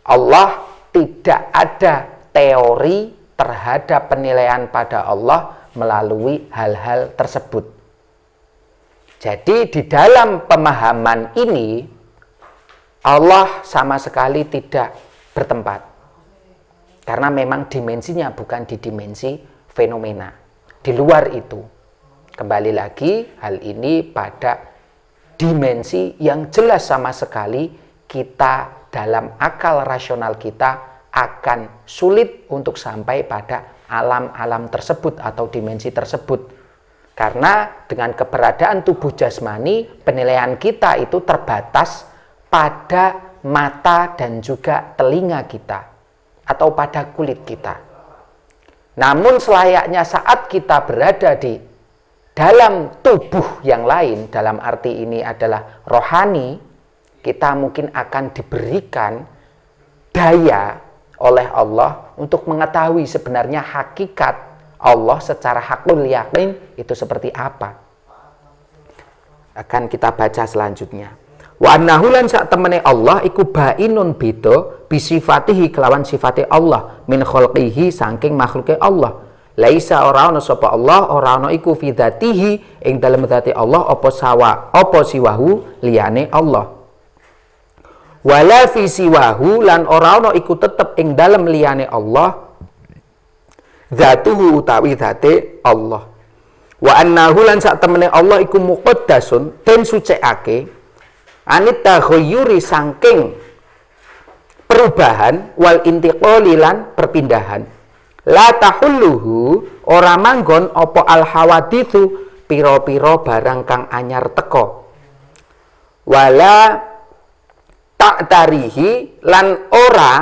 Allah tidak ada teori terhadap penilaian pada Allah melalui hal-hal tersebut. Jadi di dalam pemahaman ini Allah sama sekali tidak bertempat. Karena memang dimensinya bukan di dimensi fenomena. Di luar itu. Kembali lagi hal ini pada dimensi yang jelas sama sekali kita dalam akal rasional kita akan sulit untuk sampai pada alam-alam tersebut atau dimensi tersebut. Karena dengan keberadaan tubuh jasmani, penilaian kita itu terbatas pada mata dan juga telinga kita atau pada kulit kita. Namun selayaknya saat kita berada di dalam tubuh yang lain, dalam arti ini adalah rohani, kita mungkin akan diberikan daya oleh Allah untuk mengetahui sebenarnya hakikat Allah secara hakul yakin itu seperti apa. Akan kita baca selanjutnya. Wa annahu lan sak temene Allah iku bainun beda bisifatihi kelawan sifate Allah min khalqihi saking makhluke Allah. Laisa ora ana sapa Allah ora ana iku fi dzatihi ing dalem dzati Allah apa siwahu liyane Allah. Wala fi siwahu lan ora ana iku tetep ing dalem liyane Allah zatuhu utawi zate Allah. Wa annahu lan sak temene Allah iku muqaddasun den sucikake anit taghayyuri saking perubahan wal intiqali lan perpindahan. La tahulluhu ora manggon apa al hawaditsu pira-pira barang kang anyar teka. Wala ta'tarihi lan ora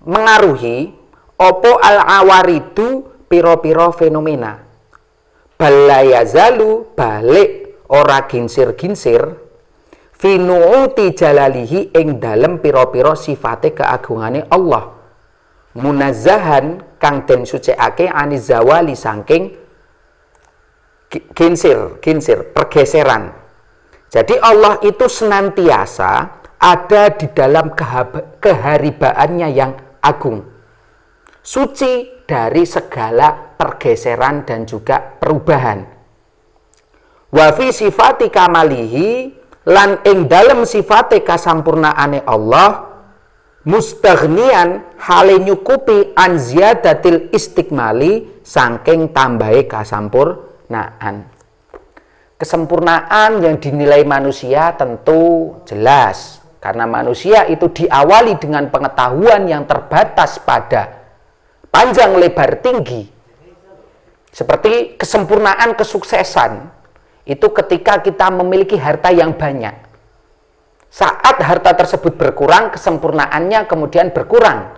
mengaruhi apa al awaridu pira-pira fenomena. Balayazalu balik ora ginsir-ginsir fi nu'uti jalalihi ing dalem pira-pira sifate keagungane Allah. Munazzahan kang den sucikake aniz zawali saking ginsir pergeseran. Jadi Allah itu senantiasa ada di dalam keharibaannya yang agung, suci dari segala pergeseran dan juga perubahan. Wa fi sifati kamalihi lan ing dalem sifate kasampurnaane Allah mustaghnian hale nyukupi an ziyadatil istiqmali saking tambahe kasampurnaan. Kesempurnaan yang dinilai manusia tentu jelas. Karena manusia itu diawali dengan pengetahuan yang terbatas pada panjang lebar tinggi. Seperti kesempurnaan kesuksesan, itu ketika kita memiliki harta yang banyak. Saat harta tersebut berkurang, kesempurnaannya kemudian berkurang.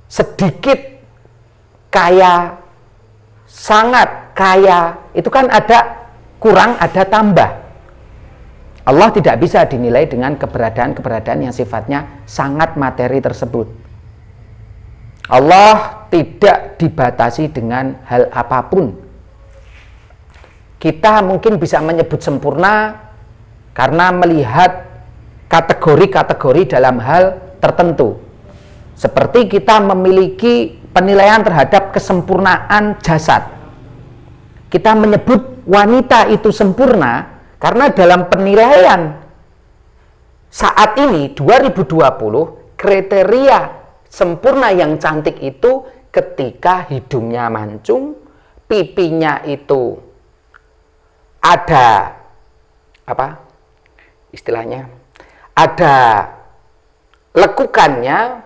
Sedikit kaya, sangat kaya, itu kan ada kurang, ada tambah. Allah tidak bisa dinilai dengan keberadaan-keberadaan yang sifatnya sangat materi tersebut. Allah tidak dibatasi dengan hal apapun. Kita mungkin bisa menyebut sempurna karena melihat kategori-kategori dalam hal tertentu. Seperti kita memiliki penilaian terhadap kesempurnaan jasad. Kita menyebut wanita itu sempurna karena dalam penilaian saat ini 2020 kriteria sempurna yang cantik itu ketika hidungnya mancung, pipinya itu ada apa istilahnya, ada lekukannya,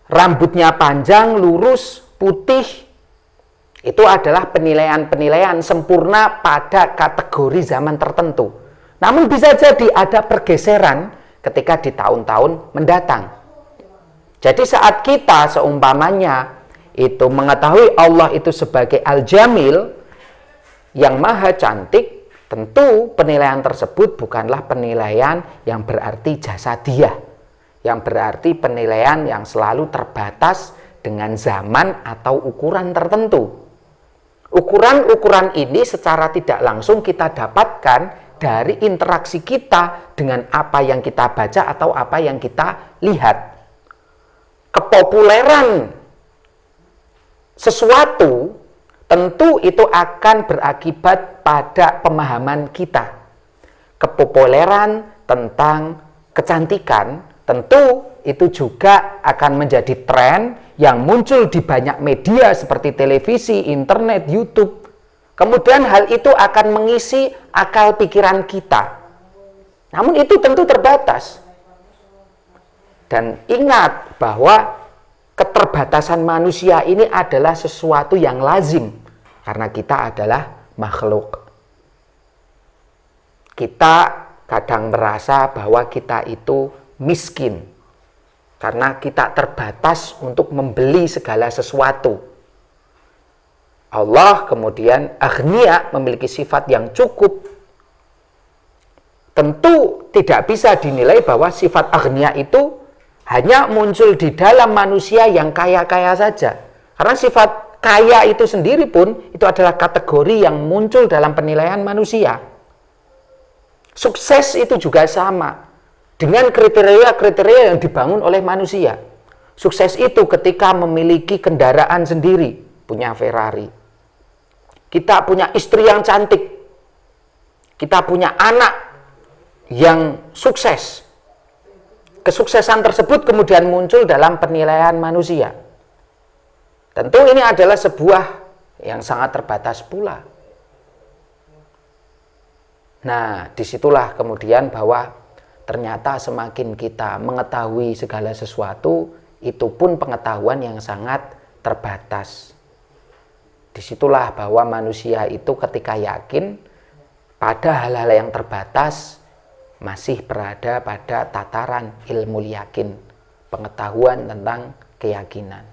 rambutnya panjang, lurus, putih. Itu adalah penilaian-penilaian sempurna pada kategori zaman tertentu. Namun bisa jadi ada pergeseran ketika di tahun-tahun mendatang. Jadi saat kita seumpamanya itu mengetahui Allah itu sebagai Al-Jamil yang maha cantik, tentu penilaian tersebut bukanlah penilaian yang berarti jasadiah, yang berarti penilaian yang selalu terbatas dengan zaman atau ukuran tertentu. Ukuran-ukuran ini secara tidak langsung kita dapatkan dari interaksi kita dengan apa yang kita baca atau apa yang kita lihat. Kepopuleran sesuatu tentu itu akan berakibat pada pemahaman kita. Kepopuleran tentang kecantikan tentu itu juga akan menjadi tren yang muncul di banyak media seperti televisi, internet, YouTube. Kemudian hal itu akan mengisi akal pikiran kita. Namun itu tentu terbatas. Dan ingat bahwa keterbatasan manusia ini adalah sesuatu yang lazim. Karena kita adalah makhluk. Kita kadang merasa bahwa kita itu miskin. Karena kita terbatas untuk membeli segala sesuatu. Allah kemudian aghnia, memiliki sifat yang cukup. Tentu tidak bisa dinilai bahwa sifat aghnia itu hanya muncul di dalam manusia yang kaya-kaya saja. Karena sifat kaya itu sendiri pun itu adalah kategori yang muncul dalam penilaian manusia. Sukses itu juga sama. Dengan kriteria-kriteria yang dibangun oleh manusia. Sukses itu ketika memiliki kendaraan sendiri, punya Ferrari. Kita punya istri yang cantik. Kita punya anak yang sukses. kesuksesan tersebut kemudian muncul dalam penilaian manusia. Tentu ini adalah sebuah yang sangat terbatas pula. Nah, disitulah kemudian bahwa ternyata semakin kita mengetahui segala sesuatu, itu pun pengetahuan yang sangat terbatas. Disitulah bahwa manusia itu ketika yakin pada hal-hal yang terbatas, masih berada pada tataran ilmu yakin, pengetahuan tentang keyakinan.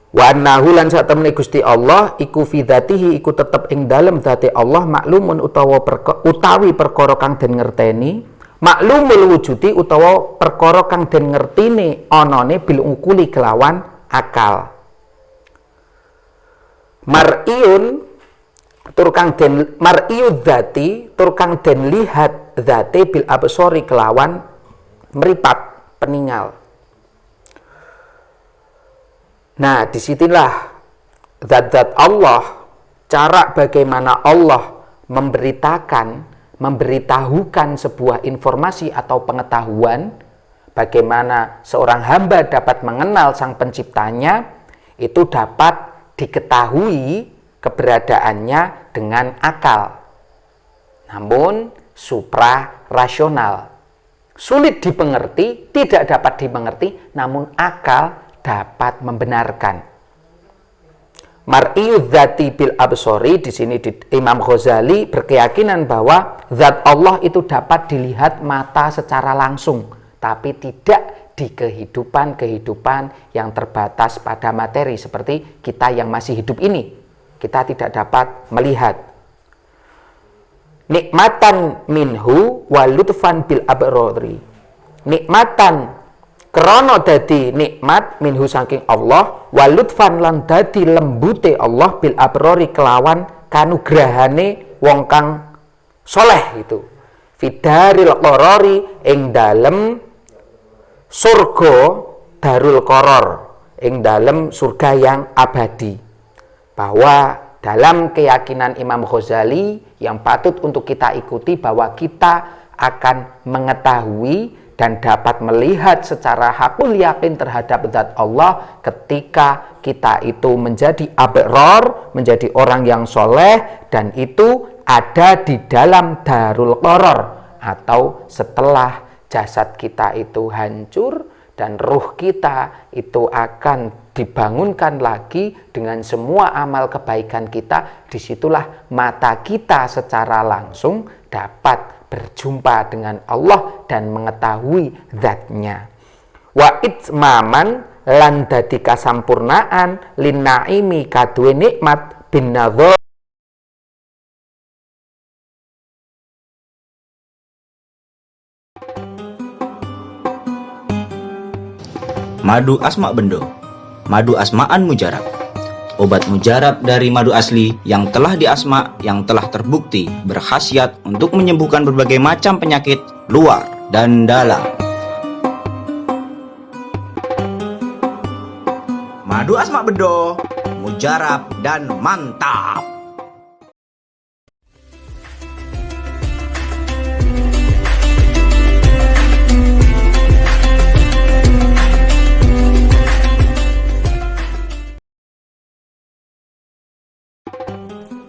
Wa annahu lan satemene Gusti Allah iku fi dzatihi iku tetep ing dalem dzate Allah maklumun utawi perkara kang den ngerteni, maklumul wujudi utawa perkara kang den ngertine anane bil ukuli kelawan akal. Mar'iyun tur kang den mar'iyu dzati tur kang den lihat dzate bil absori kelawan meripat peningal. Nah, disitulah zat-zat Allah, cara bagaimana Allah memberitahukan sebuah informasi atau pengetahuan, bagaimana seorang hamba dapat mengenal sang penciptanya, itu dapat diketahui keberadaannya dengan akal. Namun supra-rasional. Sulit dimengerti, tidak dapat dimengerti, namun akal dapat membenarkan. Mar'iyu dzati bil absori, di sini Imam Ghazali berkeyakinan bahwa zat Allah itu dapat dilihat mata secara langsung, tapi tidak di kehidupan yang terbatas pada materi seperti kita yang masih hidup ini. Kita tidak dapat melihat. Nikmatan minhu wa lutfan bil abrori. Nikmatan krana dadi nikmat minhu saking Allah, wa lutfan lan dadi lembute Allah bil abrori kelawan kanugrahane wong kang soleh itu. Fidaril qarari ing dalem surga darul qaror, ing dalem surga yang abadi. Bahwa dalam keyakinan Imam Ghazali yang patut untuk kita ikuti, bahwa kita akan mengetahui dan dapat melihat secara hakul yakin terhadap zat Allah ketika kita itu menjadi abror, menjadi orang yang soleh, dan itu ada di dalam darul qaror, atau setelah jasad kita itu hancur dan ruh kita itu akan dibangunkan lagi dengan semua amal kebaikan kita. Disitulah mata kita secara langsung dapat berjumpa dengan Allah dan mengetahui zatnya. Wa itmaman lan dadi kasampurnaan lin naimi kaduwe nikmat bin nadhar. Madu asma bendo, madu asmaan mujarab. Obat mujarab dari madu asli yang telah diasma, yang telah terbukti berkhasiat untuk menyembuhkan berbagai macam penyakit luar dan dalam. Madu asma bendo, mujarab dan mantap.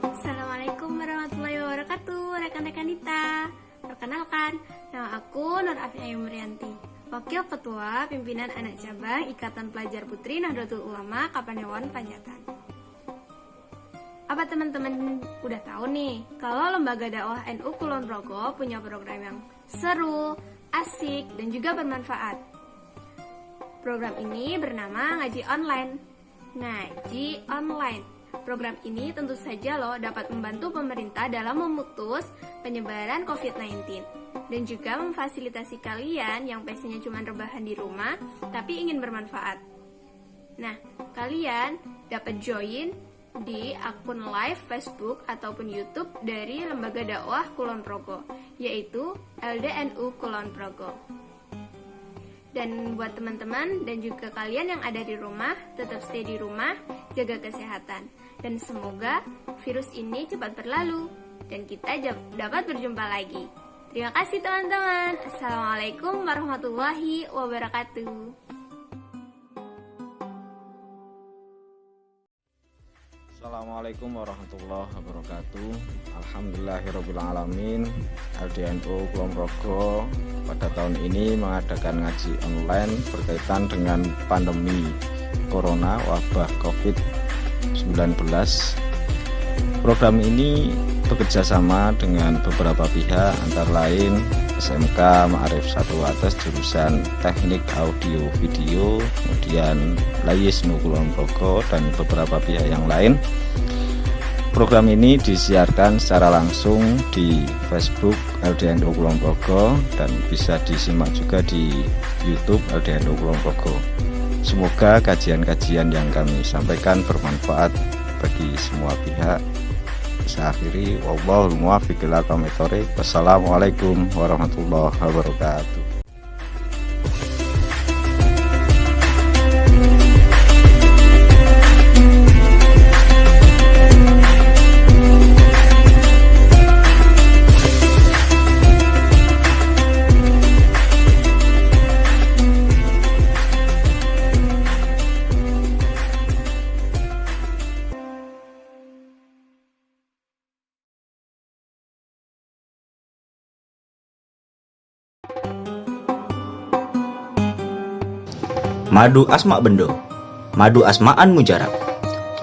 Assalamualaikum warahmatullahi wabarakatuh, rekan-rekan Dita. Perkenalkan, nama aku Nur Afi Ayu Murianti, Wakil Ketua Pimpinan Anak Cabang Ikatan Pelajar Putri Nahdlatul Ulama Kapanewon Panjatan. Apa teman-teman udah tahu nih, kalau Lembaga Dakwah NU Kulon Progo punya program yang seru, asik, dan juga bermanfaat. Program ini bernama Ngaji Online. Ngaji Online. Program ini tentu saja dapat membantu pemerintah dalam memutus penyebaran COVID-19 dan juga memfasilitasi kalian yang passionnya cuma rebahan di rumah tapi ingin bermanfaat. Nah, kalian dapat join di akun live Facebook ataupun YouTube dari Lembaga Dakwah Kulon Progo, yaitu LDNU Kulon Progo. Dan buat teman-teman dan juga kalian yang ada di rumah, tetap stay di rumah, jaga kesehatan. Dan semoga virus ini cepat berlalu dan kita dapat berjumpa lagi. Terima kasih teman-teman. Assalamualaikum warahmatullahi wabarakatuh. Assalamualaikum warahmatullahi wabarakatuh. Alhamdulillahirrabbilalamin. LDNU Kulon Progo pada tahun ini mengadakan ngaji online berkaitan dengan pandemi Corona wabah COVID-19. Program ini bekerja sama dengan beberapa pihak, antara lain SMK Ma'arif 1 atas jurusan Teknik Audio Video, kemudian Layisnu Kulon Progo dan beberapa pihak yang lain. Program ini disiarkan secara langsung di Facebook LDNU Kulon Progo dan bisa disimak juga di YouTube LDNU Kulon Progo. Semoga kajian-kajian yang kami sampaikan bermanfaat bagi semua pihak. Saya akhiri, wallahul muwaffiq ila aqwamit thoriq. Wassalamualaikum warahmatullahi wabarakatuh. Madu Asma Bendo, madu asmaan mujarab.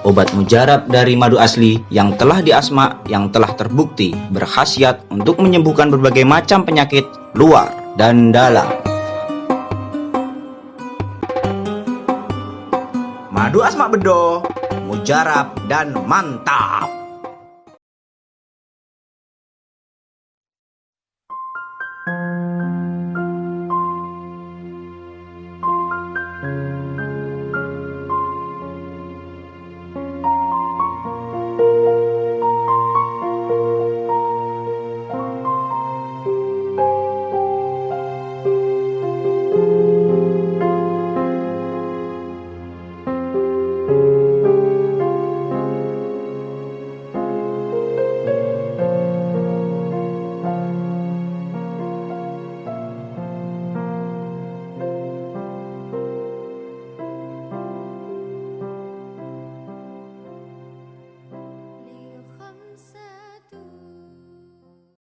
Obat mujarab dari madu asli yang telah diasma, yang telah terbukti berkhasiat untuk menyembuhkan berbagai macam penyakit luar dan dalam. Madu Asma Bendo, mujarab dan mantap.